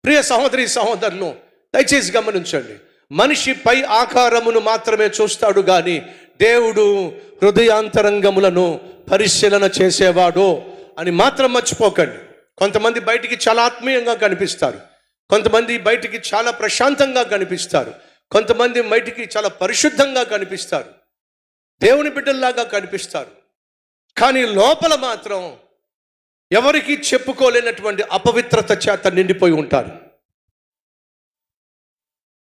ప్రియ సహోదరి సహోదరులు, దయచేసి గమనించండి. మనిషి పై ఆకారమును మాత్రమే చూస్తాడు కానీ దేవుడు హృదయాంతరంగములను పరిశీలన చేసేవాడు అని మాత్రం మర్చిపోకండి. కొంతమంది బయటికి చాలా ఆత్మీయంగా కనిపిస్తారు, కొంతమంది బయటికి చాలా ప్రశాంతంగా కనిపిస్తారు, కొంతమంది బయటికి చాలా పరిశుద్ధంగా కనిపిస్తారు, దేవుని బిడ్డల్లాగా కనిపిస్తారు. కానీ లోపల మాత్రం ఎవరికి చెప్పుకోలేనటువంటి అపవిత్రత చేత నిండిపోయి ఉంటారు.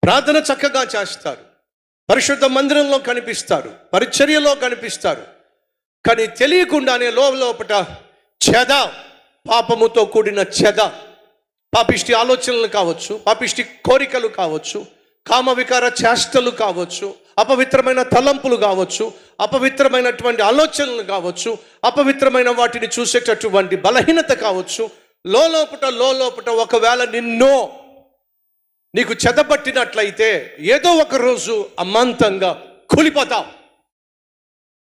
ప్రార్థన చక్కగా చేస్తారు, పరిశుద్ధ మందిరంలో కనిపిస్తారు, పరిచర్యలో కనిపిస్తారు, కానీ తెలియకుండానే లోపట చెద, పాపముతో కూడిన చెద, పాపిష్టి ఆలోచనలు కావచ్చు, పాపిష్టి కోరికలు కావచ్చు, కామ వికార చేష్టలు కావచ్చు, అపవిత్రమైన తలంపులు కావచ్చు, అపవిత్రమైనటువంటి ఆలోచనలు కావచ్చు, అపవిత్రమైన వాటిని చూసేటటువంటి బలహీనత కావచ్చు. లోపట ఒకవేళ నీకు చెదపట్టినట్లయితే ఏదో ఒక రోజు అమాంతంగా కూలిపోతావు.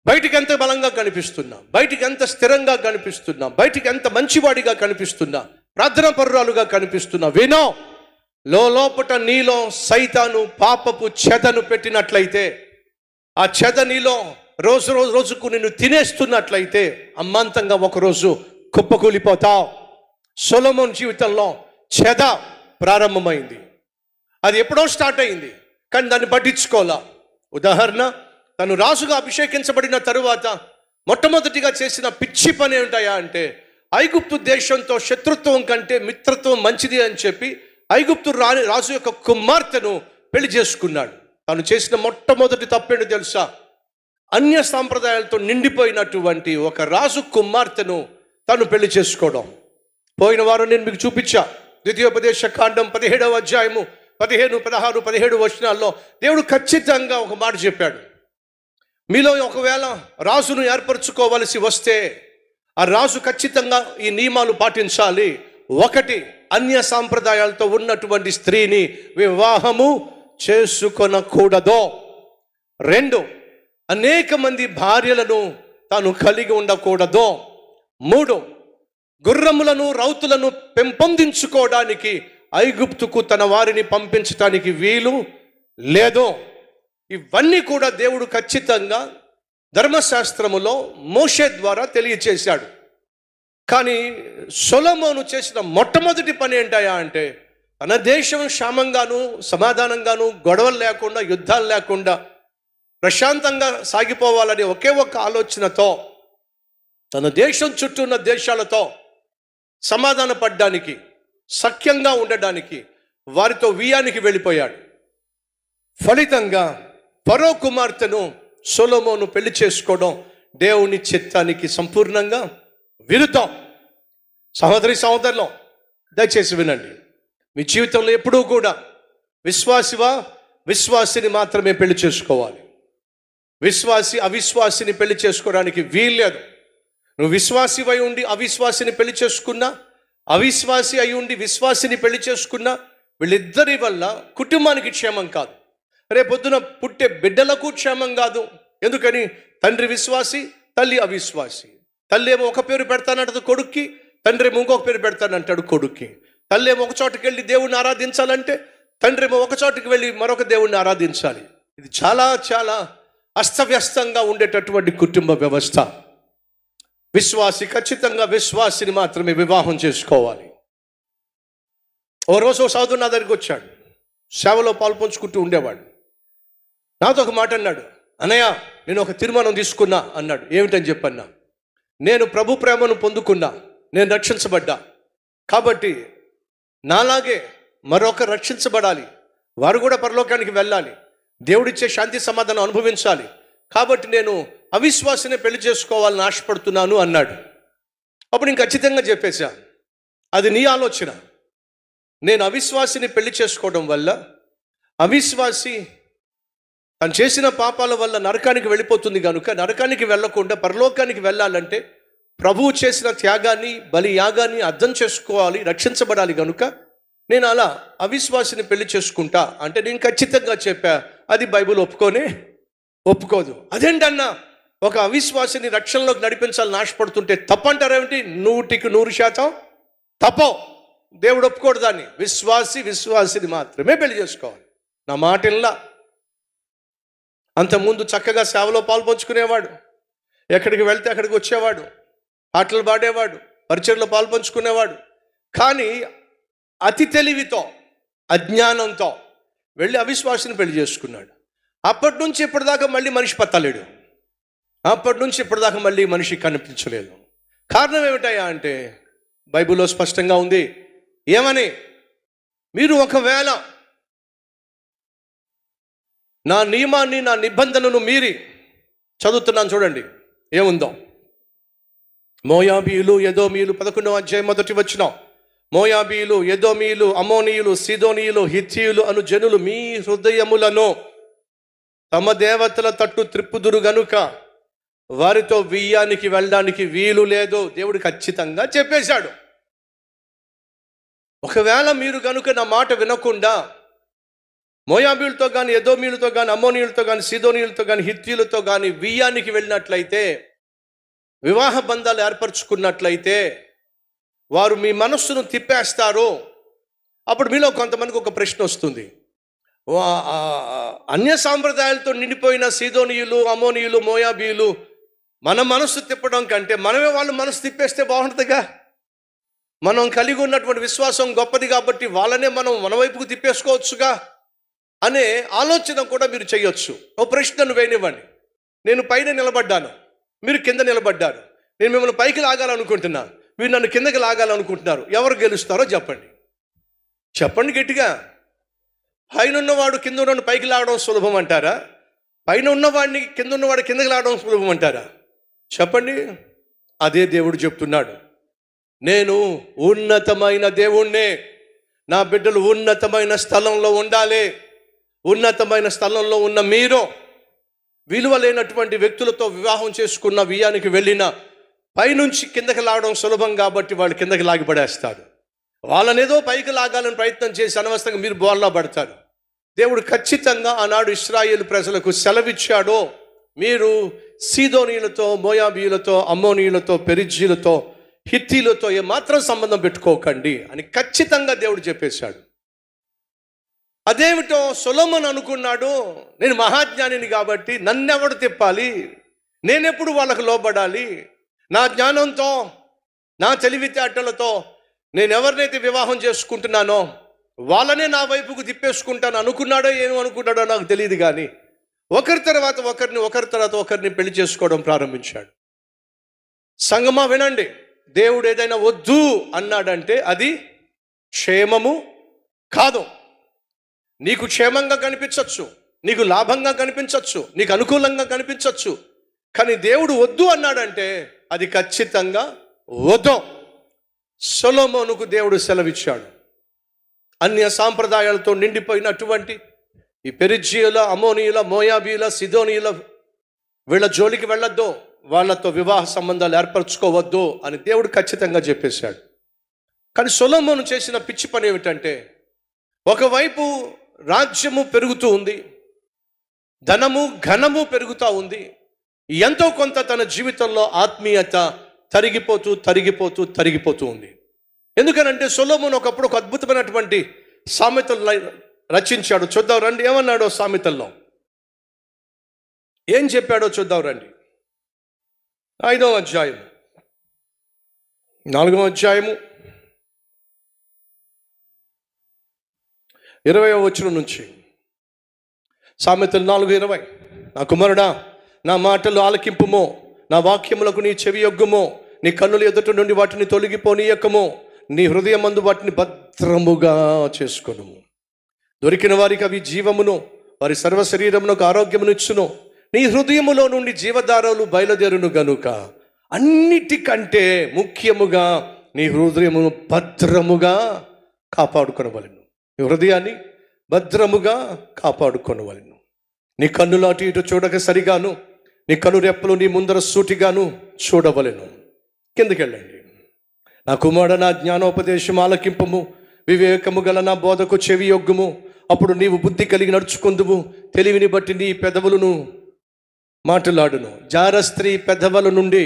బయటికి ఎంత బలంగా కనిపిస్తున్నా, బయటికి ఎంత స్థిరంగా కనిపిస్తున్నా, బయటికి ఎంత మంచివాడిగా కనిపిస్తున్నా, ప్రార్థనా పరురాలుగా కనిపిస్తున్నా, వినో లోపట నీలో సైతాను పాపపు చెదను పెట్టినట్లయితే, ఆ చెద నీలో రోజుకు నిన్ను తినేస్తున్నట్లయితే అమాంతంగా ఒకరోజు కుప్పకూలిపోతావు. సొలొమోను జీవితంలో చెద ప్రారంభమైంది. అది ఎప్పుడో స్టార్ట్ అయింది, కానీ దాన్ని పట్టించుకోవాలా. ఉదాహరణ, తను రాజుగా అభిషేకించబడిన తరువాత మొట్టమొదటిగా చేసిన పిచ్చి పని ఏమిటాయా అంటే, ఐగుప్తు దేశంతో శత్రుత్వం కంటే మిత్రత్వం మంచిది అని చెప్పి ఐగుప్తు రాజు యొక్క కుమార్తెను పెళ్లి చేసుకున్నాడు. తను చేసిన మొట్టమొదటి తప్పేంటో తెలుసా? అన్య సాంప్రదాయాలతో నిండిపోయినటువంటి ఒక రాజు కుమార్తెను తను పెళ్లి చేసుకోవడం. పోయిన వారం నేను మీకు చూపించా, ద్వితీయోపదేశ కాండం 17వ అధ్యాయము 15, 16, 17 వచనాల్లో దేవుడు ఖచ్చితంగా ఒక మాట చెప్పాడు. మీలో ఒకవేళ రాజును ఏర్పరచుకోవలసి వస్తే ఆ రాజు ఖచ్చితంగా ఈ నియమాలు పాటించాలి. 1, అన్య సాంప్రదాయాలతో ఉన్నటువంటి స్త్రీని వివాహము చేసుకొనకూడదు. 2, అనేక మంది భార్యలను తాను కలిగి ఉండకూడదు. 3, గుర్రములను రౌతులను పెంపొందించుకోవడానికి ఐగుప్తుకు తన వారిని పంపించడానికి వీలు లేదు. ఇవన్నీ కూడా దేవుడు ఖచ్చితంగా ధర్మశాస్త్రములో మోషే ద్వారా తెలియచేశాడు. కానీ సొలొమోను చేసిన మొట్టమొదటి పని ఏంటయా అంటే, తన దేశం క్షేమంగాను సమాధానంగాను గొడవలు లేకుండా యుద్ధాలు లేకుండా ప్రశాంతంగా సాగిపోవాలనే ఒకే ఒక్క ఆలోచనతో తన దేశం చుట్టూ ఉన్న దేశాలతో సమాధాన పడ్డానికి, సఖ్యంగా ఉండడానికి వారితో వియానికి వెళ్ళిపోయాడు. ఫలితంగా ఫరో కుమార్తెను సొలొమోను పెళ్లి చేసుకోవడం దేవుని చిత్తానికి సంపూర్ణంగా విరుద్ధం. సహోదరి సహోదరులు, దయచేసి వినండి. మీ జీవితంలో ఎప్పుడూ కూడా విశ్వాసిని మాత్రమే పెళ్లి చేసుకోవాలి. విశ్వాసి అవిశ్వాసిని పెళ్లి చేసుకోవడానికి వీల్లేదు. నువ్వు విశ్వాసివై ఉండి అవిశ్వాసిని పెళ్లి చేసుకున్నా, అవిశ్వాసి అయి ఉండి విశ్వాసిని పెళ్లి చేసుకున్నా, వీళ్ళిద్దరి వల్ల కుటుంబానికి క్షేమం కాదు, రేపొద్దున పుట్టే బిడ్డలకు క్షేమం కాదు. ఎందుకని? తండ్రి విశ్వాసి, తల్లి అవిశ్వాసి. తల్లి ఏమో ఒక పేరు పెడతానంటది కొడుక్కి, తండ్రి ఏమో ఇంకొక పేరు పెడతానంటాడు కొడుక్కి. తల్లి ఏమో ఒక చోటుకి వెళ్ళి దేవుణ్ణి ఆరాధించాలంటే, తండ్రి ఏమో ఒక చోటుకి వెళ్ళి మరొక దేవుణ్ణి ఆరాధించాలి. ఇది చాలా చాలా అస్తవ్యస్తంగా ఉండేటటువంటి కుటుంబ వ్యవస్థ. విశ్వాసి ఖచ్చితంగా విశ్వాసిని మాత్రమే వివాహం చేసుకోవాలి. ఓ రోజు సాధువు నా దగ్గరికి వచ్చాడు, సేవలో పాల్పంచుకుంటూ ఉండేవాడు. నాతో ఒక మాట అన్నాడు, అన్నయ్య నేను ఒక తీర్మానం తీసుకున్నా అన్నాడు. ఏమిటని చెప్పన్నా? నేను ప్రభు ప్రేమను పొందుకున్నా, నేను రక్షించబడ్డా, కాబట్టి నాలాగే మరొక రక్షించబడాలి, వారు కూడా పరలోకానికి వెళ్ళాలి, దేవుడిచ్చే శాంతి సమాధానం అనుభవించాలి, కాబట్టి నేను అవిశ్వాసిని పెళ్లి చేసుకోవాలని ఆశపడుతున్నాను అన్నాడు. అప్పుడు నేను ఖచ్చితంగా చెప్పేశా, అది నీ ఆలోచన. నేను అవిశ్వాసిని పెళ్లి చేసుకోవడం వల్ల అవిశ్వాసి తను చేసిన పాపాల వల్ల నరకానికి వెళ్ళిపోతుంది కనుక, నరకానికి వెళ్ళకుండా పరలోకానికి వెళ్ళాలంటే ప్రభువు చేసిన త్యాగాన్ని, బలి యాగాన్ని అర్థం చేసుకోవాలి, రక్షించబడాలి కనుక నేను అలా అవిశ్వాసిని పెళ్లి చేసుకుంటా అంటే నేను ఖచ్చితంగా చెప్పా, అది బైబిల్ ఒప్పుకోదు. అదేంటన్నా, ఒక అవిశ్వాసిని రక్షణలోకి నడిపించాలని ఆశపడుతుంటే తప్పంటారేమిటి? 100% తప్పో. దేవుడు ఒప్పుకోడు దాన్ని. విశ్వాసిని మాత్రమే పెళ్లి చేసుకోవాలి. నా మాట ఇలా అంతకుముందు చక్కగా సేవలో పాల్పంచుకునేవాడు, ఎక్కడికి వెళ్తే అక్కడికి వచ్చేవాడు, పాటలు పాడేవాడు, పరిచర్లో పాల్పంచుకునేవాడు. కానీ అతి తెలివితో అజ్ఞానంతో వెళ్ళి అవిశ్వాసిని పెళ్లి చేసుకున్నాడు. అప్పటి నుంచి ఇప్పటిదాకా మళ్ళీ మనిషి పత్తలేడు. అప్పటి నుంచి ఇప్పటిదాకా మళ్ళీ మనిషి కనిపించలేదు. కారణం ఏమిటయ్యా అంటే బైబిల్లో స్పష్టంగా ఉంది. ఏమని? మీరు ఒకవేళ నా నియమాన్ని, నా నిబంధనను మీరి, చదువుతున్నాను చూడండి ఏముందో. మోయాబీయులు, ఎదోమీయులు 11వ అధ్యాయం 1వ వచనం. మోయాబీయులు, ఎదోమీయులు, అమోనీయులు, సీదోనీయులు, హిత్తీయులు అను జనులు మీ హృదయములను తమ దేవతల తట్టు త్రిప్పుదురు గనుక వారితో వియ్యానికి వెళ్ళడానికి వీలు లేదు. దేవుడు ఖచ్చితంగా చెప్పేశాడు. ఒకవేళ మీరు కనుక నా మాట వినకుండా మోయాబీయులతో కానీ, ఎదోమీయులతో కానీ, అమ్మోనీయులతో కానీ, సీదోనీయులతో కానీ, హిత్తీయులతో కానీ వియ్యానికి వెళ్ళినట్లయితే, వివాహ బంధాలు ఏర్పరచుకున్నట్లయితే వారు మీ మనస్సును తిప్పేస్తారు. అప్పుడు మీలో కొంతమందికి ఒక ప్రశ్న వస్తుంది. అన్య సాంప్రదాయాలతో నిండిపోయిన సీదోనీయులు, అమోనీయులు, మోయాబీయులు మన మనస్సు తిప్పడం కంటే మనమే వాళ్ళ మనసు తిప్పేస్తే బాగుంటుందిగా. మనం కలిగి ఉన్నటువంటి విశ్వాసం గొప్పది కాబట్టి వాళ్ళనే మనం మన వైపుకు తిప్పేసుకోవచ్చుగా అనే ఆలోచన కూడా మీరు చేయొచ్చు. ఓ ప్రశ్నను వేయనివ్వండి. నేను పైన నిలబడ్డాను, మీరు కింద నిలబడ్డారు. నేను మిమ్మల్ని పైకి లాగాలనుకుంటున్నాను, మీరు నన్ను కిందకి లాగాలనుకుంటున్నారు. ఎవరు గెలుస్తారో చెప్పండి. చెప్పండి గట్టిగా. పైన ఉన్నవాడు కింద ఉన్నవాడు పైకి లాగడం సులభం అంటారా? పైన ఉన్నవాడిని కింద ఉన్నవాడు కిందకి లాగడం సులభం అంటారా? చెప్పండి. అదే దేవుడు చెప్తున్నాడు. నేను ఉన్నతమైన దేవుణ్ణే, నా బిడ్డలు ఉన్నతమైన స్థలంలో ఉండాలి. ఉన్నతమైన స్థలంలో ఉన్న మీరు విలువ లేనటువంటి వ్యక్తులతో వివాహం చేసుకున్న వియ్యానికి వెళ్ళిన పైనుంచి కిందకి లాగడం సులభం కాబట్టి వాళ్ళు కిందకి లాగిపడేస్తారు. వాళ్ళనేదో పైకి లాగాలని ప్రయత్నం చేసి అనవసరంగా మీరు బోర్లా పడతారు. దేవుడు ఖచ్చితంగా ఆనాడు ఇశ్రాయేలు ప్రజలకు సెలవిచ్చాడో, మీరు సీదోనీయులతో, మోయాబీయులతో, అమ్మోనీయులతో, పెరిజ్జీలతో, హిత్తీలతో ఏమాత్రం సంబంధం పెట్టుకోకండి అని ఖచ్చితంగా దేవుడు చెప్పేశాడు. అదేమిటో సొలొమోను అనుకున్నాడు, నేను మహాజ్ఞానిని కాబట్టి నన్నెవడు తిప్పాలి, నేనెప్పుడు వాళ్ళకు లోబడాలి, నా జ్ఞానంతో, నా తెలివితేటలతో నేను ఎవరినైతే వివాహం చేసుకుంటున్నానో వాళ్ళనే నా వైపుకు తిప్పేసుకుంటాను అనుకున్నాడో ఏమో అనుకున్నాడో నాకు తెలియదు. కానీ ఒకరి తర్వాత ఒకరిని పెళ్లి చేసుకోవడం ప్రారంభించాడు. సంగమా వినండి, దేవుడు ఏదైనా వద్దు అన్నాడంటే అది క్షేమము కాదు. నీకు క్షేమంగా కనిపించవచ్చు, నీకు లాభంగా కనిపించవచ్చు, నీకు అనుకూలంగా కనిపించవచ్చు. కానీ దేవుడు వద్దు అన్నాడంటే అది ఖచ్చితంగా వద్దు. సొలొమోనుకు దేవుడు సెలవిచ్చాడు. అన్య సాంప్రదాయాలతో నిండిపోయినటువంటి ఈ పెరిజ్జీయుల, అమోనీయుల, మోయాబీయుల, సిదోనీయుల వీళ్ళ జోలికి వెళ్ళొద్దు, వాళ్ళతో వివాహ సంబంధాలు ఏర్పరచుకోవద్దు అని దేవుడు ఖచ్చితంగా చెప్పేశాడు. కానీ సొలొమోను చేసిన పిచ్చి పని ఏమిటంటే, ఒకవైపు రాజ్యము పెరుగుతూ ఉంది, ధనము ఘనము పెరుగుతూ ఉంది, ఎంతో కొంత తన జీవితంలో ఆత్మీయత తరిగిపోతూ ఉంది. ఎందుకనంటే సొలొమోను ఒకప్పుడు ఒక అద్భుతమైనటువంటి సామెతలు రచించాడు. చూద్దాం రండి, ఏమన్నాడో సామెతల్లో ఏం చెప్పాడో చూద్దాం రండి. 5వ అధ్యాయం 4వ అధ్యాయము 20వ వచనం నుంచి. సామెతలు 4:20. నా కుమారుడా, నా మాటలు ఆలకింపుమో, నా వాక్యములకు నీ చెవి యొగ్గుమో, నీ కన్నుల ఎదుట నుండి వాటిని తొలగిపోనీయకము, నీ హృదయమందు వాటిని భద్రముగా చేసుకొను. దొరికిన వారికి అవి జీవమును, వారి సర్వ శరీరమునకు ఆరోగ్యమును ఇచ్చును. నీ హృదయములో నుండి జీవధారలు బయలుదేరును గనుక అన్నిటికంటే ముఖ్యముగా నీ హృదయమును భద్రముగా కాపాడుకొనవలెను. నీ హృదయాన్ని భద్రముగా కాపాడుకొనవలెను. నీ కన్నులు అటు ఇటు చూడక సరిగాను, నీ కను రెప్పలు నీ ముందర సూటిగాను చూడవలెను. కిందకెళ్ళండి. నా కుమారుడ, నా జ్ఞానోపదేశం ఆలకింపము, వివేకము గల నా బోధకు చెవి యొగ్గుము. అప్పుడు నీవు బుద్ధి కలిగి నడుచుకుందువు. తెలివిని బట్టి నీ పెదవులను మాట్లాడును. జారస్త్రీ పెదవుల నుండి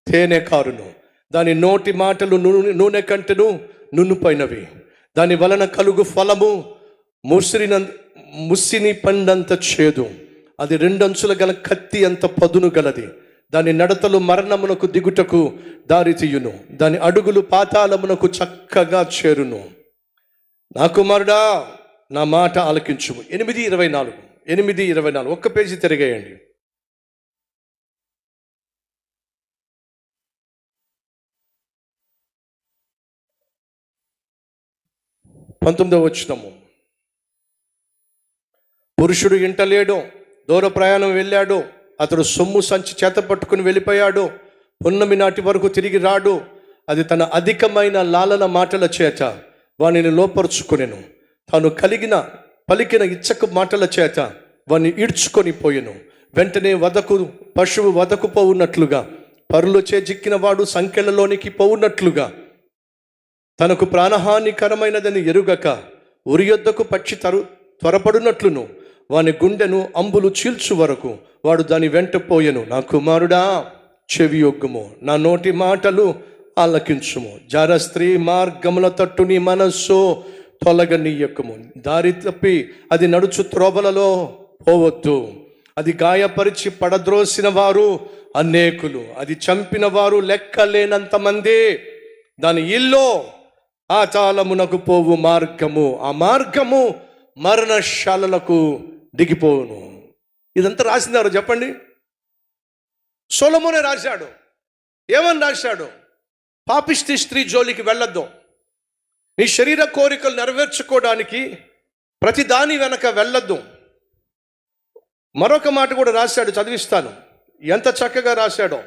తేనె కారును, దాని నోటి మాటలు నూనె కంటెను, నునుపైనవి. దాని వలన కలుగు ఫలము ముసిని పండంత చేదు. అది 2 అంచుల గల కత్తి అంత పదును గలది. దాని నడతలు మరణమునకు దిగుటకు దారి తీయును. దాని అడుగులు పాతాళమునకు చక్కగా చేరును. నా కుమారుడా, నా మాట ఆలకించుము. 8:24 ఒక్క పేజీ తిరిగేయండి. 19వ వచనము. పురుషుడు ఇంట లేడు, దూర ప్రయాణం వెళ్ళాడు, అతడు సొమ్ము సంచి చేత పట్టుకుని వెళ్ళిపోయాడు, పున్నమి నాటి వరకు తిరిగి రాడు. అది తన అధికమైన లాలన మాటల చేత వానిని లోపరుచుకొనెను. తాను పలికిన ఇచ్చక మాటల చేత వాని ఈడ్చుకొని పోయెను. వెంటనే పశువు వదకు పోవున్నట్లుగా, పరులచే చిక్కిన వాడు సంకెళ్ళలోనికి పోవున్నట్లుగా, తనకు ప్రాణహానికరమైనదని ఎరుగక ఉరి యొద్దకు పక్షి త్వరపడునట్లును వాని గుండెను అంబులు చీల్చు వరకు వాడు దాని వెంట పోయెను. నా కుమారుడా, చెవి యొగ్గుము, నా నోటి మాటలు ఆలకించుము. జార స్త్రీ మార్గముల తట్టు నీ మనస్సు తొలగనీయకుము. దారి తప్పి అది నడుచు త్రోవలలో పోవద్దు. అది గాయపరిచి పడద్రోసిన వారు అనేకులు, అది చంపిన వారు లెక్కలేనంత మంది. దాని ఇల్లు పాతాళమునకు పోవు మార్గము, ఆ మార్గము మరణశాలలకు దిగిపోవును. ఇదంతా రాసినారు చెప్పండి. సొలొమోనే రాశాడు. ఏమని రాశాడు? పాపిష్టి స్త్రీ జోలికి వెళ్ళొద్దు. నీ శరీర కోరికలు నెరవేర్చుకోవడానికి ప్రతి దాని వెనక వెళ్ళొద్దు. మరొక మాట కూడా రాశాడు, చదివిస్తాను. ఎంత చక్కగా రాశాడో.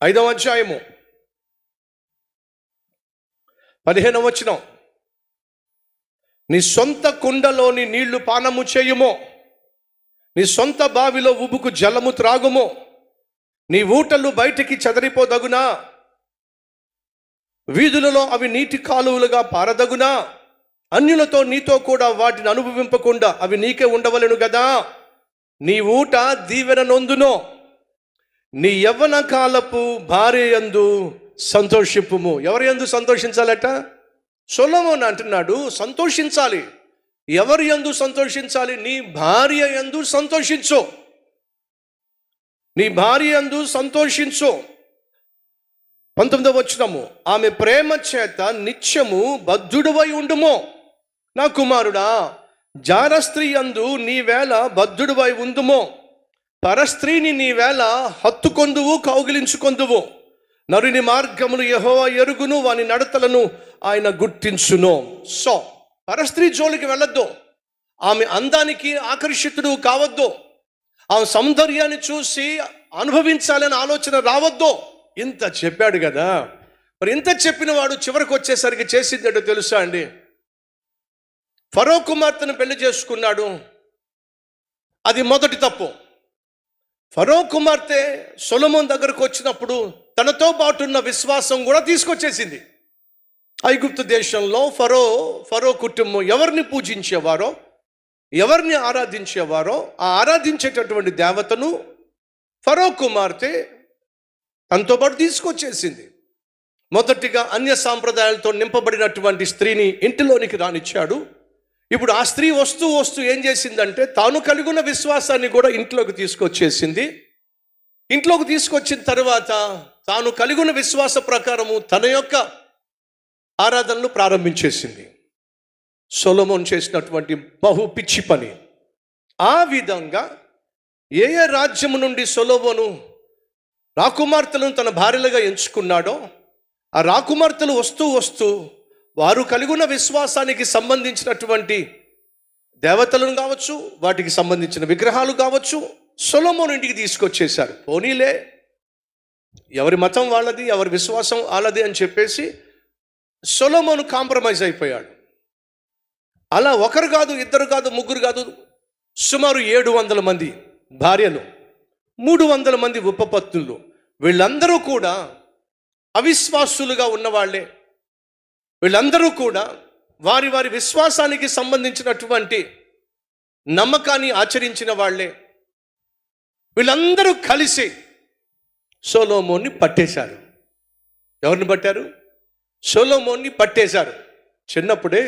5వ అధ్యాయము 15వ వచనం. నీ సొంత కుండలోని నీళ్లు పానము చేయుమో, నీ సొంత బావిలో ఉబుకు జలము త్రాగుమో, నీ ఊటలు బయటికి చెదరిపోదగునా, వీధులలో అవి నీటి కాలువలుగా పారదగునా, అన్యులతో నీతో కూడా వాటిని అనుభవింపకుండా అవి నీకే ఉండవలెను గదా. నీ ఊట దీవెన నొందునో, నీ యవ్వన కాలపు భార్య యందు సంతోషింపుము. ఎవరి యందు సంతోషించాలట? సొలొమోను అంటున్నాడు, సంతోషించాలి. ఎవరి యందు సంతోషించాలి? నీ భార్య యందు సంతోషించు. నీ భార్య యందు సంతోషించు. 19వ వచనము. ఆమె ప్రేమ చేత నిత్యము బద్ధుడువై ఉండుమో. నా కుమారుడా, జార స్త్రీ యందు నీవేళ బద్ధుడువై ఉందుమో. పరస్త్రీని నీవేళ హత్తుకొందువు, కౌగిలించుకొందువు. నరుని మార్గములు యెహోవా ఎరుగును, వాని నడతలను ఆయన గుర్తించును. సో పరస్త్రీ జోలికి వెళ్ళొద్దు. ఆమె అందానికి ఆకర్షితుడు కావద్దు. ఆమె సౌందర్యాన్ని చూసి అనుభవించాలని ఆలోచన రావద్దు. ఇంత చెప్పాడు కదా. మరి ఇంత చెప్పిన వాడు చివరికి వచ్చేసరికి చేసిందేటో తెలుసా అండి? ఫరో కుమార్తెను పెళ్లి చేసుకున్నాడు. అది మొదటి తప్పు. ఫరో కుమార్తె సొలొమోను దగ్గరకు వచ్చినప్పుడు తనతో పాటు ఉన్న విశ్వాసం కూడా తీసుకొచ్చేసింది. ఐగుప్తు దేశంలో ఫరో కుటుంబం ఎవరిని పూజించేవారో, ఎవరిని ఆరాధించేవారో, ఆ ఆరాధించేటటువంటి దేవతను ఫరో కుమార్తె తనతో పాటు తీసుకొచ్చేసింది. మొదటిగా అన్య సాంప్రదాయాలతో నింపబడినటువంటి స్త్రీని ఇంటిలోనికి రానిచ్చాడు. ఇప్పుడు ఆ స్త్రీ వస్తూ ఏం చేసిందంటే తాను కలిగి ఉన్న విశ్వాసాన్ని కూడా ఇంట్లోకి తీసుకొచ్చేసింది. ఇంట్లోకి తీసుకొచ్చిన తర్వాత తాను కలిగి ఉన్న విశ్వాస ప్రకారము తన యొక్క ఆరాధనలు ప్రారంభించేసింది. సొలొమోను చేసినటువంటి బహు పిచ్చి పని. ఆ విధంగా ఏ రాజ్యము నుండి సొలొమోను రాకుమార్తెలను తన భార్యలుగా ఎంచుకున్నాడో, ఆ రాకుమార్తెలు వస్తూ వారు కలిగి ఉన్న విశ్వాసానికి సంబంధించినటువంటి దేవతలను కావచ్చు, వాటికి సంబంధించిన విగ్రహాలు కావచ్చు, సొలొమోను ఇంటికి తీసుకొచ్చేశారు. పోనీలే, ఎవరి మతం వాళ్ళది, ఎవరి విశ్వాసం వాళ్ళది అని చెప్పేసి సొలొమోను కాంప్రమైజ్ అయిపోయాడు. అలా ఒకరు కాదు, ఇద్దరు కాదు, ముగ్గురు కాదు, సుమారు 700 మంది భార్యలు, 300 మంది ఉపపత్నులు, వీళ్ళందరూ కూడా అవిశ్వాసులుగా ఉన్నవాళ్లే. వీళ్ళందరూ కూడా వారి వారి విశ్వాసానికి సంబంధించినటువంటి నమ్మకాన్ని ఆచరించిన వాళ్ళే. వీళ్ళందరూ కలిసి సొలొమోన్ని పట్టేశారు. ఎవరిని పట్టారు? సొలొమోన్ని పట్టేశారు. చిన్నప్పుడే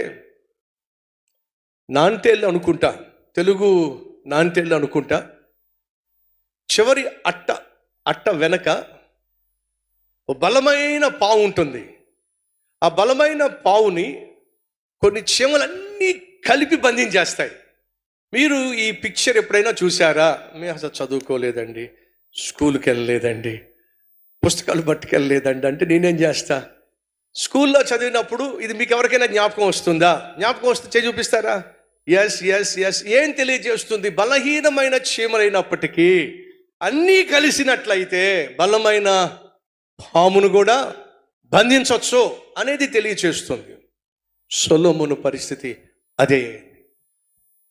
నాంటేళ్ళు అనుకుంటా, తెలుగు నాంటేళ్ళు అనుకుంటా, చివరి అట్ట వెనక ఓ బలమైన పావు ఉంటుంది. ఆ బలమైన పావుని కొన్ని చీమలన్నీ కలిపి బంధించేస్తాయి. మీరు ఈ పిక్చర్ ఎప్పుడైనా చూసారా? మేము అసలు చదువుకోలేదండి, స్కూల్కి వెళ్ళలేదండి, పుస్తకాలు పట్టుకెళ్ళలేదండి అంటే నేనేం చేస్తా? స్కూల్లో చదివినప్పుడు ఇది మీకు ఎవరికైనా జ్ఞాపకం వస్తుందా? జ్ఞాపకం వస్తే చేయి చూపిస్తారా? Yes yes yes. ఏం తెలియజేస్తుంది? బలహీనమైన చీమలైనప్పటికీ అన్నీ కలిసినట్లయితే బలమైన పామును కూడా బంధించవచ్చు అనేది తెలియచేస్తుంది. సొలొమోను పరిస్థితి అదే.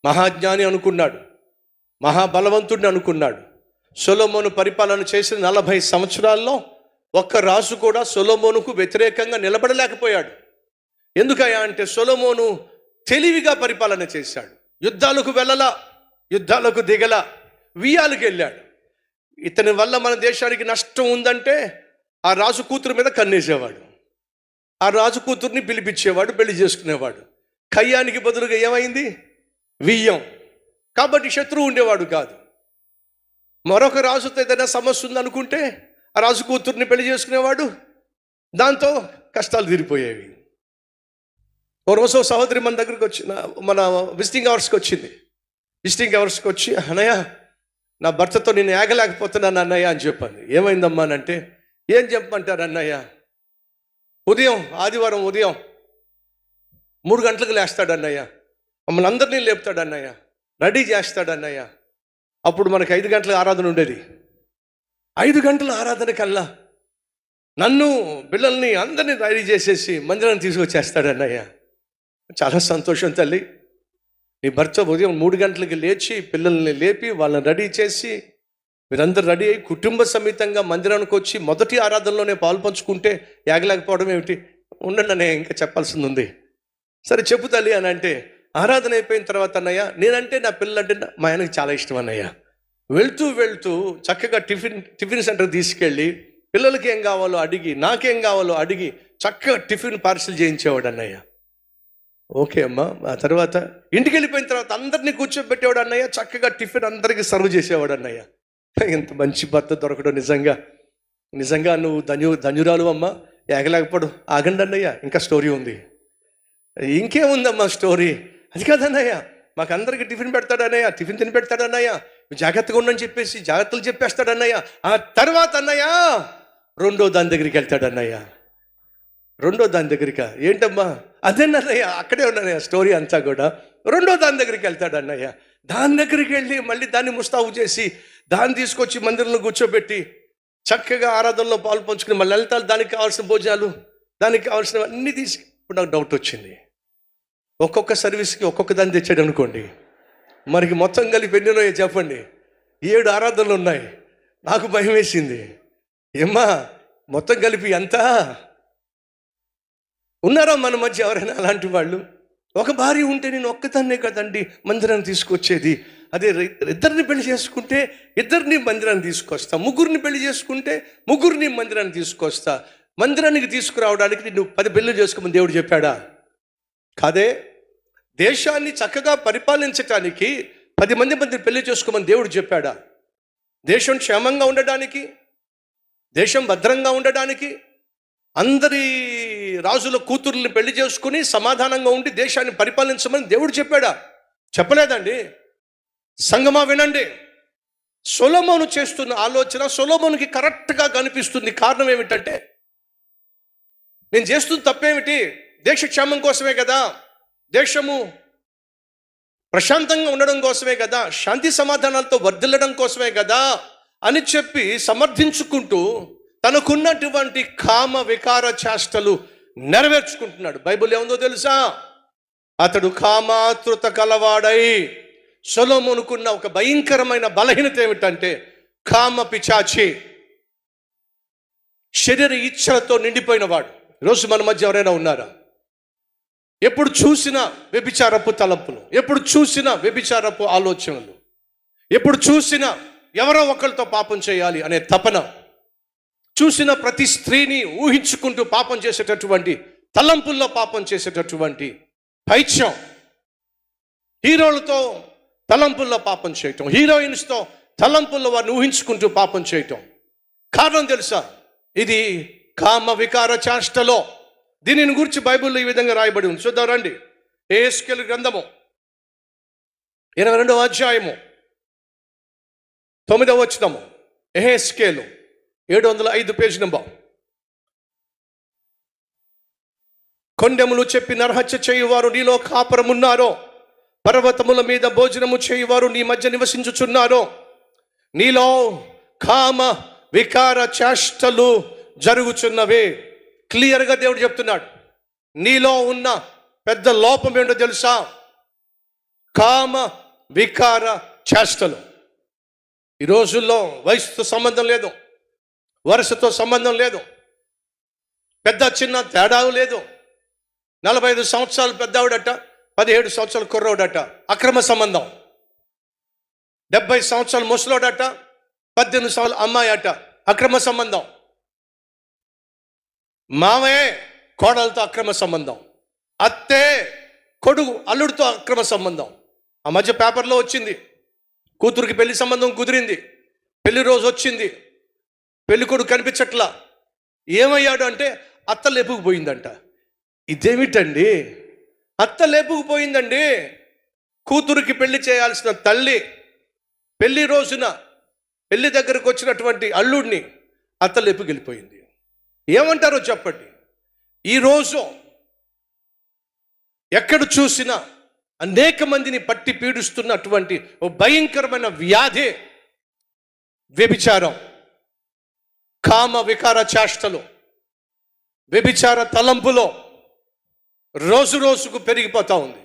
మహాజ్ఞాని అనుకున్నాడు, మహాబలవంతుడిని అనుకున్నాడు. సొలొమోను పరిపాలన చేసిన 40 సంవత్సరాల్లో ఒక్క రాజు కూడా సొలొమోనుకు వ్యతిరేకంగా నిలబడలేకపోయాడు. ఎందుకయ్యా అంటే సొలొమోను తెలివిగా పరిపాలన చేశాడు. యుద్ధాలకు వెళ్ళలా, యుద్ధాలకు దిగలా, వియ్యాలకు వెళ్ళాడు. ఇతని వల్ల మన దేశానికి నష్టం ఉందంటే ఆ రాజు కూతురు మీద కన్నేసేవాడు, ఆ రాజు కూతుర్ని పిలిపించేవాడు, పెళ్లి చేసుకునేవాడు. కయ్యానికి బదులుగా ఏమైంది? వియ్యం. కాబట్టి శత్రువు ఉండేవాడు కాదు. మరొక రాజుతో ఏదైనా సమస్య ఉందనుకుంటే ఆ రాజు కూతుర్ని పెళ్లి చేసుకునేవాడు, దాంతో కష్టాలు తీరిపోయేవి. ఓ రోజు సహోదరి మన దగ్గరికి మన విజిటింగ్ అవర్స్కి వచ్చింది. విజిటింగ్ అవర్స్కి వచ్చి, అన్నయ్య నా భర్తతో నేను ఏగలేకపోతున్నాను అన్నయ్య అని చెప్పండి. ఏమైందమ్మా అని అంటే, ఏం చెప్పమంటారు అన్నయ్య, ఆదివారం ఉదయం 3 గంటలకు లేస్తాడు అన్నయ్య, మమ్మల్ని అందరినీ లేపుతాడు అన్నయ్య, రెడీ చేస్తాడు అన్నయ్య. అప్పుడు మనకి 5 గంటల ఆరాధన ఉండేది. 5 గంటల ఆరాధన కల్లా నన్ను, పిల్లల్ని అందరినీ రెడీ చేసేసి మందిరాన్ని తీసుకొచ్చేస్తాడు అన్నయ్య. చాలా సంతోషం తల్లి. నీ భర్త ఉదయం 3 గంటలకి లేచి పిల్లల్ని లేపి వాళ్ళని రెడీ చేసి మీరందరూ రెడీ అయ్యి కుటుంబ సమేతంగా మందిరానికి వచ్చి మొదటి ఆరాధనలోనే పాలు పంచుకుంటే ఏగలేకపోవడం ఏమిటి? ఉండండి అన్నయ్య, ఇంకా చెప్పాల్సింది ఉంది. సరే చెప్పు తల్లి అని అంటే, ఆరాధన అయిపోయిన తర్వాత అన్నయ్య, నేనంటే నా పిల్లలంటే మా ఆయనకి చాలా ఇష్టం అన్నయ్య. వెళ్తూ చక్కగా టిఫిన్ సెంటర్ తీసుకెళ్ళి పిల్లలకి ఏం కావాలో అడిగి, నాకేం కావాలో అడిగి చక్కగా టిఫిన్ పార్సిల్ చేయించేవాడు అన్నయ్య. ఓకే అమ్మా. ఆ తర్వాత ఇంటికి వెళ్ళిపోయిన తర్వాత అందరినీ కూర్చోబెట్టేవాడు అన్నయ్య, చక్కగా టిఫిన్ అందరికీ సర్వ్ చేసేవాడు అన్నయ్య. ఎంత మంచి భర్త దొరకడం నిజంగా నువ్వు ధన్యురాలు అమ్మా. ఏగలేకపోడు. ఆగండి అన్నయ్య, ఇంకా స్టోరీ ఉంది. ఇంకేముందమ్మా స్టోరీ? అది కాదన్నయ్య, మాకు అందరికి టిఫిన్ పెడతాడు అన్నయ్య, టిఫిన్ తిని పెడతాడు అన్నయ్య, జాగ్రత్తగా ఉండని చెప్పేసి జాగ్రత్తలు చెప్పేస్తాడు అన్నయ్య. ఆ తర్వాత అన్నయ్య రెండో దాని దగ్గరికి వెళ్తాడు అన్నయ్య. రెండో దాని దగ్గరికా? ఏంటమ్మా? అదేనన్నయ్య, అక్కడే ఉన్నానయ్య స్టోరీ అంతా కూడా. రెండో దాని దగ్గరికి వెళ్తాడు అన్నయ్య. దాని దగ్గరికి వెళ్ళి మళ్ళీ దాన్ని ముస్తాబు చేసి దాన్ని తీసుకొచ్చి మందిరంలో కూర్చోబెట్టి చక్కగా ఆరాధనలో పాలు పంచుకుని మళ్ళీ వెళ్తారు. దానికి కావాల్సిన భోజనాలు, దానికి కావాల్సినవన్నీ తీసి. ఇప్పుడు నాకు డౌట్ వచ్చింది, ఒక్కొక్క సర్వీస్కి ఒక్కొక్క దాన్ని తెచ్చాడు అనుకోండి, మనకి మొత్తం కలిపి ఎన్నో చెప్పండి? 7 ఆరాధనలు ఉన్నాయి. నాకు భయం వేసింది. ఏమ్మా మొత్తం కలిపి ఎంత ఉన్నారా మన మధ్య ఎవరైనా అలాంటి వాళ్ళు? ఒక భార్య ఉంటే నేను ఒక్కదాన్నే కదండి మందిరాన్ని తీసుకొచ్చేది. అదే ఇద్దరిని పెళ్లి చేసుకుంటే ఇద్దరిని మందిరాన్ని తీసుకొస్తా, ముగ్గురిని పెళ్లి చేసుకుంటే ముగ్గురిని మందిరాన్ని తీసుకొస్తా. మందిరానికి తీసుకురావడానికి నువ్వు 10 పెళ్లి చేసుకోమని దేవుడు చెప్పాడా? కాదే. దేశాన్ని చక్కగా పరిపాలించటానికి 10 మంది పెళ్లి చేసుకోమని దేవుడు చెప్పాడా? దేశం క్షేమంగా ఉండడానికి, దేశం భద్రంగా ఉండడానికి అందరి రాజుల కూతుర్ని పెళ్లి చేసుకుని సమాధానంగా ఉండి దేశాన్ని పరిపాలించమని దేవుడు చెప్పాడా? చెప్పలేదండి. సంగమా వినండి, సొలొమోను చేస్తున్న ఆలోచన సొలొమోనుకి కరెక్ట్గా కనిపిస్తుంది. కారణం ఏమిటంటే, నేను చేస్తున్న తప్పేమిటి? దేశ క్షేమం కోసమే కదా, దేశము ప్రశాంతంగా ఉండడం కోసమే కదా, శాంతి సమాధానాలతో వర్ధిల్లడం కోసమే కదా అని చెప్పి సమర్థించుకుంటూ తనకున్నటువంటి కామ వికార చేష్టలు నెరవేర్చుకుంటున్నాడు. బైబిల్ ఏముందో తెలుసా? అతడు కామాతృత కలవాడై. సొలొమోనుకున్న ఒక భయంకరమైన బలహీనత ఏమిటంటే కామ పిచాచి, శరీర ఇచ్ఛలతో నిండిపోయిన వాడు. ఈరోజు మన మధ్య ఎవరైనా ఉన్నారా? ఎప్పుడు చూసినా వ్యభిచారపు తలంపులు, ఎప్పుడు చూసినా వ్యభిచారపు ఆలోచనలు, ఎప్పుడు చూసినా ఎవరో ఒకరితో పాపం చేయాలి అనే తపన, చూసిన ప్రతి స్త్రీని ఊహించుకుంటూ పాపం చేసేటటువంటి తలంపుల్లో పాపం చేసేటటువంటి పైత్యం. హీరోలతో తలంపుల్లో పాపం చేయటం, హీరోయిన్స్తో తలంపుల్లో వారిని ఊహించుకుంటూ పాపం చేయటం. కారణం తెలుసా? ఇది కామ వికార చేష్టలో. దీనిని గురించి బైబిల్లో ఈ విధంగా రాయబడి ఉంది. చూద్దాం రండి. యెహెజ్కేలు గ్రంథము 22వ అధ్యాయము 9వ వచనము. యెహెజ్కేలు 705 పేజీ నంబర్. కొండెములు చెప్పి నరహత్య చేయువారు నీలో కాపురమున్నారో, పర్వతముల మీద భోజనము చేయువారు నీ మధ్య నివసించుచున్నారో, నీలో కామ వికార చేష్టలు జరుగుచున్నవే. క్లియర్గా దేవుడు చెప్తున్నాడు. నీలో ఉన్న పెద్ద లోపం ఏంటో తెలుసా? కామ వికార చేష్టలు. ఈ రోజుల్లో వయసుతో సంబంధం లేదు, వరుసతో సంబంధం లేదు, పెద్ద చిన్న తేడా లేదు. 45 సంవత్సరాలు పెద్దవాడట, 17 సంవత్సరాలు కుర్రోడట, అక్రమ సంబంధం. 70 సంవత్సరాలు ముసలోడట, 18 సంవత్సరాలు అమ్మాయి అట, అక్రమ సంబంధం. మామయ్య కోడలతో అక్రమ సంబంధం, అత్తే కొడుకు అల్లుడితో అక్రమ సంబంధం. ఆ మధ్య పేపర్లో వచ్చింది, కూతురికి పెళ్లి సంబంధం కుదిరింది, పెళ్లి రోజు వచ్చింది, పెళ్లి కొడుకు కనిపించట్లా. ఏమయ్యాడు అంటే అత్త లేపుకుపోయిందంట. ఇదేమిటండి? అత్త లేపుకుపోయిందండి. కూతురికి పెళ్లి చేయాల్సిన తల్లి పెళ్లి రోజున పెళ్లి దగ్గరకు వచ్చినటువంటి అల్లుడిని అత్త లేపుకెళ్ళిపోయింది. ఏమంటారో చెప్పండి. ఈరోజు ఎక్కడ చూసినా అనేక మందిని పట్టి పీడిస్తున్నటువంటి ఓ భయంకరమైన వ్యాధి వ్యభిచారం, కామ వికార చేష్టలు, వ్యభిచార తలంపులో రోజు రోజుకు పెరిగిపోతా ఉంది.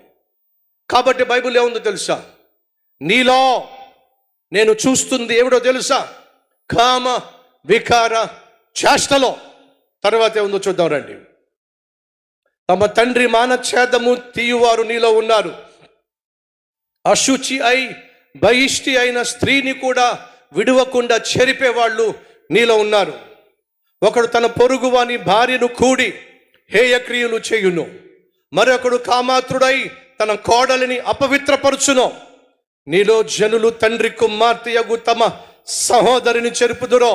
కాబట్టి బైబిల్ ఏముందో తెలుసా? నీలో నేను చూస్తుంది ఏమిటో తెలుసా? కామ వికార చేష్టలో. తర్వాత ఏముందో చూద్దాం రండి. తమ తండ్రి మానఛేదము తీయువారు నీలో ఉన్నారు. అశుచి అయి బహిష్టి అయిన స్త్రీని కూడా విడవకుండా చెరిపేవాళ్ళు నీలో ఉన్నారు. ఒకడు తన పొరుగు వాని భార్యను కూడి హేయక్రియలు చేయును, మరొకడు కామాత్రుడై తన కోడలిని అపవిత్రపరచును. నీలో జనులు తండ్రి కుమార్తెయగు తమ సహోదరిని చెరుపుదురో.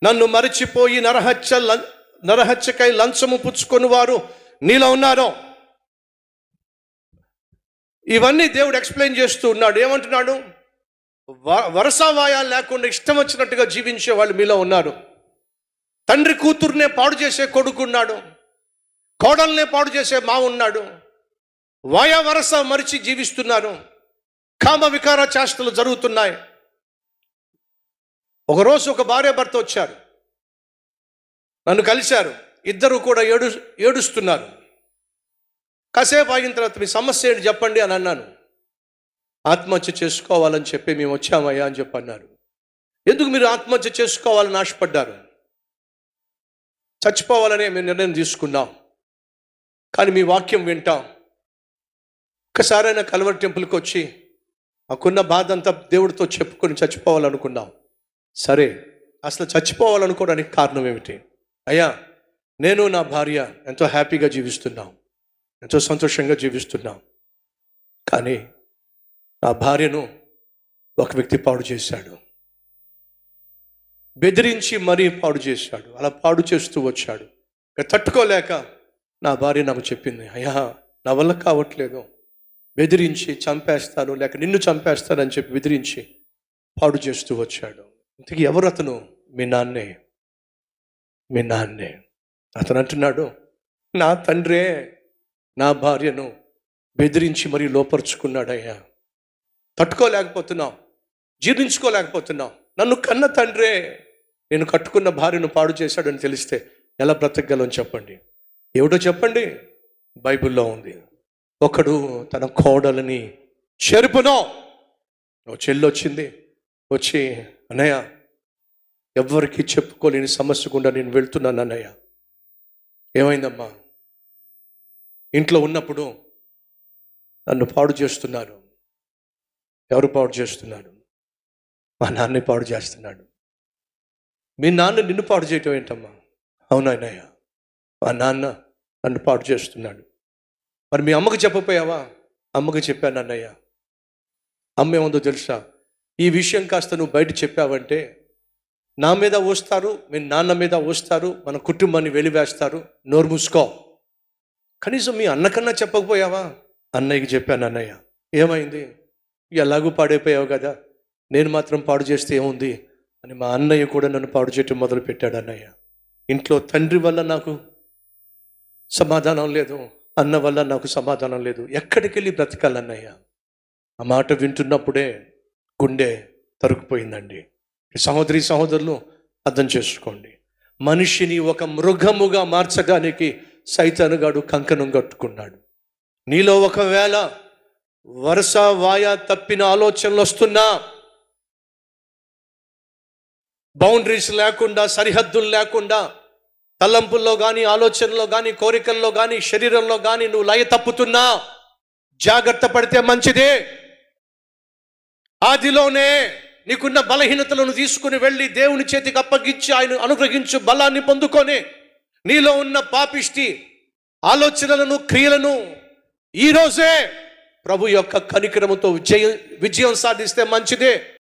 నన్ను మరిచిపోయి నరహత్యకై లంచము పుచ్చుకొని వారు నీలో ఉన్నారు. ఇవన్నీ దేవుడు ఎక్స్ప్లెయిన్ చేస్తూ ఉన్నాడు. ఏమంటున్నాడు? వరసావాయాలు లేకుండా ఇష్టం వచ్చినట్టుగా జీవించే వాళ్ళు మీలో ఉన్నారు. తండ్రి కూతుర్నే పాడు చేసే కొడుకున్నాడు, కోడల్నే పాడు చేసే మా ఉన్నాడు. వాయా వరస మరిచి జీవిస్తున్నారు. కామ వికార చేష్టలు జరుగుతున్నాయి. ఒకరోజు ఒక భార్య భర్త వచ్చారు, నన్ను కలిశారు. ఇద్దరు కూడా ఏడుస్తున్నారు. కాసేపు ఆగిన తర్వాత మీ సమస్య ఏంటి చెప్పండి అని అన్నాను. ఆత్మహత్య చేసుకోవాలని చెప్పి మేము వచ్చామయ్యా అని చెప్పి అన్నారు. ఎందుకు మీరు ఆత్మహత్య చేసుకోవాలని ఆశపడ్డారు? చచ్చిపోవాలనే మేము నిర్ణయం తీసుకున్నాం, కానీ మీ వాక్యం వింటాం. ఒక్కసారైనా కల్వరి టెంపుల్కి వచ్చి మాకున్న బాధ అంతా దేవుడితో చెప్పుకొని చచ్చిపోవాలనుకున్నాం. సరే, అసలు చచ్చిపోవాలనుకోవడానికి కారణం ఏమిటి? అయ్యా, నేను నా భార్య ఎంతో హ్యాపీగా జీవిస్తున్నాం, ఎంతో సంతోషంగా జీవిస్తున్నాం, కానీ నా భార్యను ఒక వ్యక్తి పాడు చేశాడు, బెదిరించి మరీ పాడు చేశాడు. అలా పాడు చేస్తూ వచ్చాడు. తట్టుకోలేక నా భార్య నాకు చెప్పింది, అయ్యా నా వల్ల కావట్లేదు, బెదిరించి చంపేస్తాను లేక నిన్ను చంపేస్తానని చెప్పి బెదిరించి పాడు చేస్తూ వచ్చాడు. ఇంతకీ ఎవరు అతను? మీ నాన్నే. మీ నాన్నే. అతను అంటున్నాడు, నా తండ్రే నా భార్యను బెదిరించి మరీ లోపరుచుకున్నాడయ్యా, తట్టుకోలేకపోతున్నాం, జీర్ణించుకోలేకపోతున్నాం. నన్ను కన్న తండ్రే నేను కట్టుకున్న భార్యను పాడు చేశాడని తెలిస్తే ఎలా బ్రతకగలం చెప్పండి? ఏమిటో చెప్పండి? బైబిల్లో ఉంది. ఒకడు తన కోడలని చెరుపునో. ఓ చెల్లి వచ్చింది, వచ్చి అన్నయ్య ఎవ్వరికి చెప్పుకోలేని సమస్య గుండా నేను వెళ్తున్నాను అన్నయ్య. ఏమైందమ్మా? ఇంట్లో ఉన్నప్పుడు నన్ను పాడు చేస్తున్నారు. ఎవరు పాడు చేస్తున్నారు? మా నాన్నే పాడు చేస్తున్నాడు. మీ నాన్న నిన్ను పాడు చేయటం ఏంటమ్మా? అవునన్నయ్య, మా నాన్న నన్ను పాడు చేస్తున్నాడు. మరి మీ అమ్మకు చెప్పపోయావా? అమ్మకు చెప్పాను అన్నయ్య. అమ్మ ఏముందో తెలుసా, ఈ విషయం కాస్త నువ్వు బయట చెప్పావంటే నా మీద వస్తారు, మీ నాన్న మీద వస్తారు, మన కుటుంబాన్ని వెలివేస్తారు, నోరు మూసుకో. కనీసం మీ అన్నకన్నా చెప్పకపోయావా? అన్నయ్యకి చెప్పాను అన్నయ్య. ఏమైంది? ఎలాగూ పాడైపోయావు కదా, నేను మాత్రం పాడు చేస్తే ఏముంది అని మా అన్నయ్య కూడా నన్ను పాడు చేయటం మొదలుపెట్టాడు. అన్నయ్య, ఇంట్లో తండ్రి వల్ల నాకు సమాధానం లేదు, అన్న వల్ల నాకు సమాధానం లేదు, ఎక్కడికి వెళ్ళి బ్రతకాలన్నయ్య. ఆ మాట వింటున్నప్పుడే గుండె తరుక్కుపోయిందండి. సహోదరి సహోదరులు అర్థం చేసుకోండి, మనిషిని ఒక మృగముగా మార్చడానికి సైతానుగాడు కంకణం కట్టుకున్నాడు. నీలో ఒకవేళ వరుస వాయ తప్పిన ఆలోచనలు వస్తున్నా, బౌండరీస్ లేకుండా, సరిహద్దులు లేకుండా, తలంపుల్లో కానీ, ఆలోచనలో కానీ, కోరికల్లో కానీ, శరీరంలో కానీ నువ్వు లయ తప్పుతున్నా జాగ్రత్త పడితే మంచిదే. ఆదిలోనే నీకున్న బలహీనతలను తీసుకుని వెళ్ళి దేవుని చేతికి అప్పగించి ఆయన అనుగ్రహించు బలాన్ని పొందుకొని నీలో ఉన్న పాపిష్టి ఆలోచనలను, క్రియలను ఈరోజే ప్రభు యొక్క కనికరముతో విజయం సాధిస్తే మంచిదే.